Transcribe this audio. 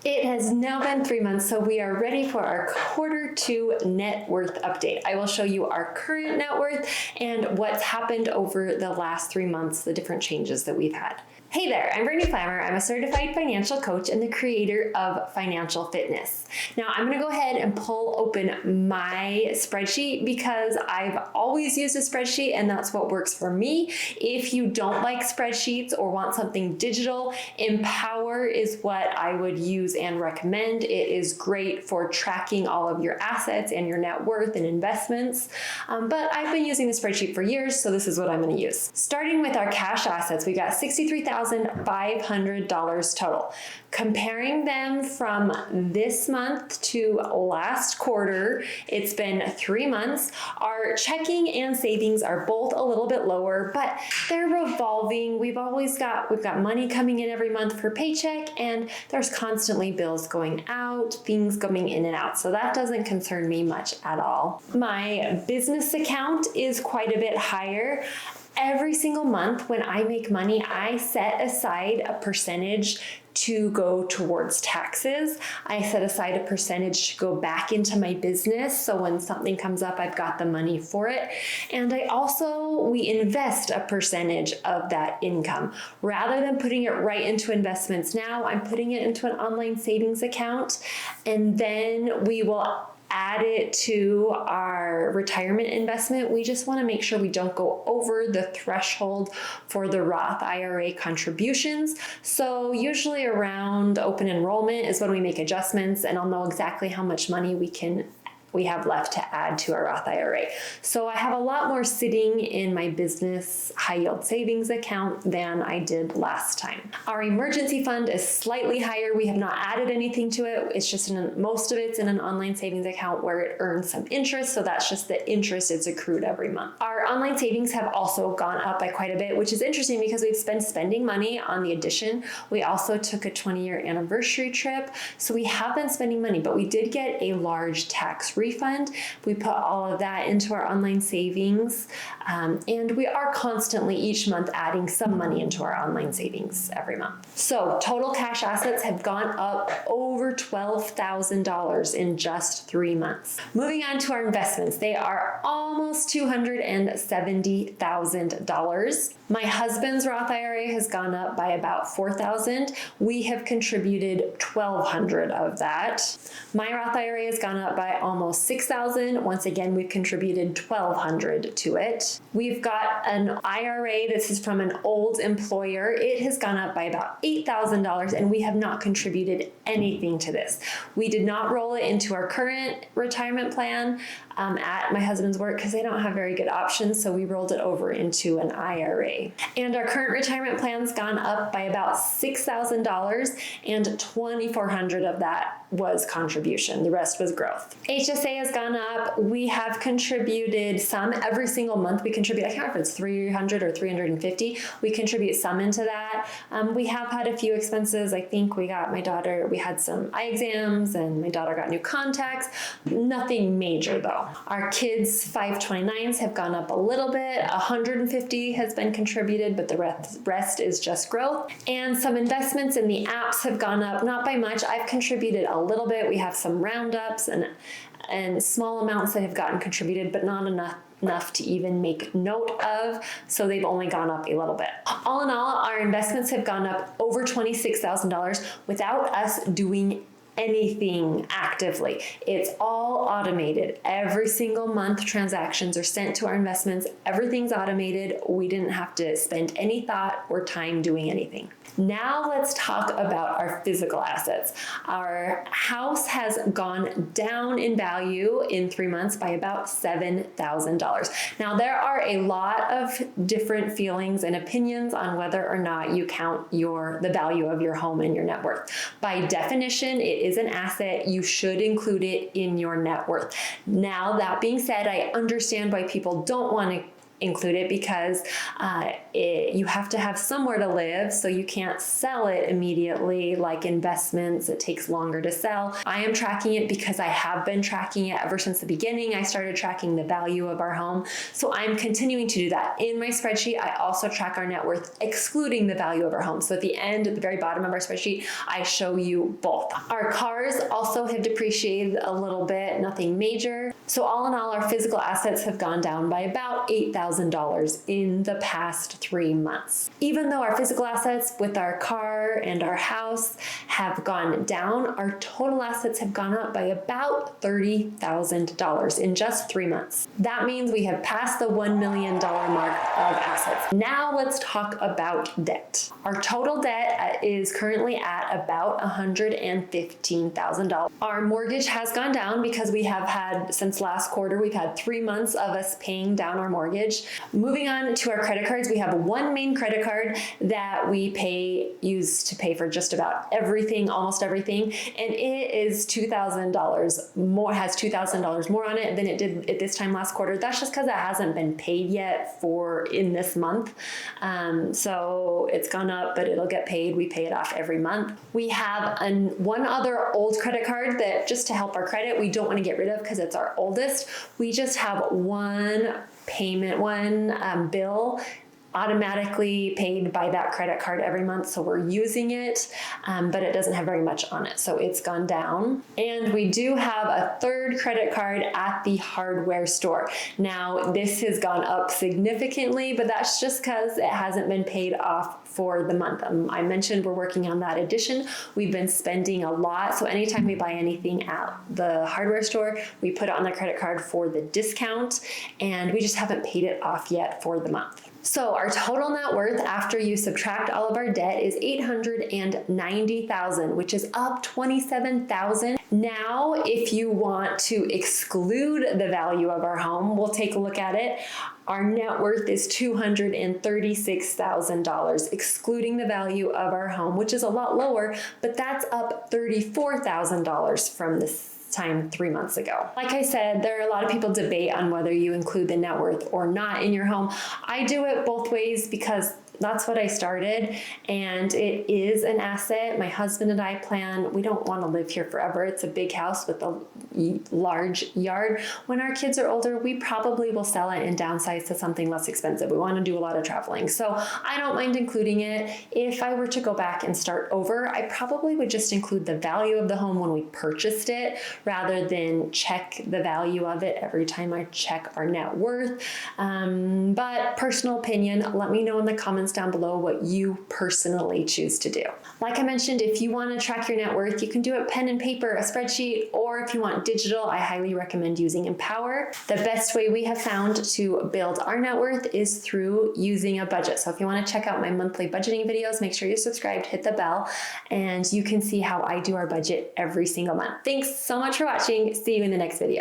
It has now been 3 months, so we are ready for our Q2 net worth update. I will show you our current net worth and what's happened over the last 3 months, the different changes that we've had. Hey there, I'm Brittany Flammer. I'm a certified financial coach and the creator of Financial Fitness. Now I'm gonna go ahead and pull open my spreadsheet because I've always used a spreadsheet and that's what works for me. If you don't like spreadsheets or want something digital, Empower is what I would use and recommend. It is great for tracking all of your assets and your net worth and investments. But I've been using the spreadsheet for years, so this is what I'm gonna use. Starting with our cash assets, we got $63,500 total. Comparing them from this month to last quarter, it's been 3 months. Our checking and savings are both a little bit lower, but they're revolving. We've got money coming in every month per paycheck, and there's constantly bills going out, things coming in and out. So that doesn't concern me much at all. My business account is quite a bit higher. Every single month when I make money, I set aside a percentage to go towards taxes. I set aside a percentage to go back into my business. So when something comes up, I've got the money for it. And we invest a percentage of that income. Rather than putting it right into investments now, I'm putting it into an online savings account. And then we will add it to our retirement investment. We just want to make sure we don't go over the threshold for the Roth IRA contributions. So usually around open enrollment is when we make adjustments, and I'll know exactly how much money we have left to add to our Roth IRA. So I have a lot more sitting in my business high yield savings account than I did last time. Our emergency fund is slightly higher. We have not added anything to it. It's just most of it's in an online savings account where it earns some interest. So that's just the interest it's accrued every month. Our online savings have also gone up by quite a bit, which is interesting because we've been spending money on the addition. We also took a 20-year anniversary trip. So we have been spending money, but we did get a large tax refund. We put all of that into our online savings, and we are constantly each month adding some money into our online savings every month. So total cash assets have gone up over $12,000 in just 3 months. Moving on to our investments, they are almost $270,000. My husband's Roth IRA has gone up by about $4,000. We have contributed $1,200 of that. My Roth IRA has gone up by almost $6,000. Once again, we've contributed $1,200 to it. We've got an IRA. This is from an old employer. It has gone up by about $8,000, and we have not contributed anything to this. We did not roll it into our current retirement plan at my husband's work because they don't have very good options, so we rolled it over into an IRA. And our current retirement plan's gone up by about $6,000, and $2,400 of that was contribution. The rest was growth. HSA has gone up. We have contributed some every single month. We contribute, I can't remember if it's $300 or $350. We contribute some into that. We have had a few expenses. I think we had some eye exams, and my daughter got new contacts. Nothing major though. Our kids' 529s have gone up a little bit. $150 has been contributed, but the rest is just growth. And some investments in the apps have gone up, not by much. I've contributed a little bit. We have some roundups and small amounts that have gotten contributed, but not enough to even make note of, so they've only gone up a little bit. All in all, our investments have gone up over $26,000 without us doing anything actively. It's all automated. Every single month transactions are sent to our investments. Everything's automated. We didn't have to spend any thought or time doing anything. Now let's talk about our physical assets. Our house has gone down in value in 3 months by about $7,000. Now there are a lot of different feelings and opinions on whether or not you count the value of your home and your net worth. By definition, it is an asset. You should include it in your net worth. Now that being said, I understand why people don't want to include it because you have to have somewhere to live, so you can't sell it immediately. Like investments, it takes longer to sell. I am tracking it because I have been tracking it ever since the beginning. I started tracking the value of our home, so I'm continuing to do that. In my spreadsheet, I also track our net worth excluding the value of our home. So at the end, at the very bottom of our spreadsheet, I show you both. Our cars also have depreciated a little bit, nothing major. So all in all, our physical assets have gone down by about $8,000 in the past 3 months. Even though our physical assets with our car and our house have gone down, our total assets have gone up by about $30,000 in just 3 months. That means we have passed the $1 million mark of assets. Now let's talk about debt. Our total debt is currently at about $115,000. Our mortgage has gone down because we have had, since last quarter, we've had 3 months of us paying down our mortgage. Moving on to our credit cards, we have one main credit card that we use to pay for just about everything, almost everything, and it is $2,000 more, has $2,000 more on it than it did at this time last quarter. That's just because it hasn't been paid yet in this month. So it's gone up, but it'll get paid. We pay it off every month. We have one other old credit card that, just to help our credit, we don't want to get rid of because it's our oldest. We just have one payment, one bill automatically paid by that credit card every month, so we're using it, but it doesn't have very much on it, so it's gone down. And we do have a third credit card at the hardware store. Now this has gone up significantly, but that's just because it hasn't been paid off for the month. I mentioned we're working on that addition. We've been spending a lot, so anytime we buy anything at the hardware store, we put it on the credit card for the discount, and we just haven't paid it off yet for the month. So our total net worth after you subtract all of our debt is $890,000, which is up $27,000. Now, if you want to exclude the value of our home, we'll take a look at it. Our net worth is $236,000, excluding the value of our home, which is a lot lower, but that's up $34,000 from this time 3 months ago. Like I said, there are a lot of people debate on whether you include the net worth or not in your home. I do it both ways because that's what I started, and it is an asset. My husband and I we don't want to live here forever. It's a big house with a large yard. When our kids are older, we probably will sell it and downsize to something less expensive. We want to do a lot of traveling, so I don't mind including it. If I were to go back and start over, I probably would just include the value of the home when we purchased it, rather than check the value of it every time I check our net worth. But personal opinion, let me know in the comments down below what you personally choose to do. Like I mentioned, if you want to track your net worth, you can do it pen and paper, a spreadsheet, or if you want digital, I highly recommend using Empower. The best way we have found to build our net worth is through using a budget. So if you want to check out my monthly budgeting videos, make sure you're subscribed, hit the bell, and you can see how I do our budget every single month. Thanks so much for watching. See you in the next video.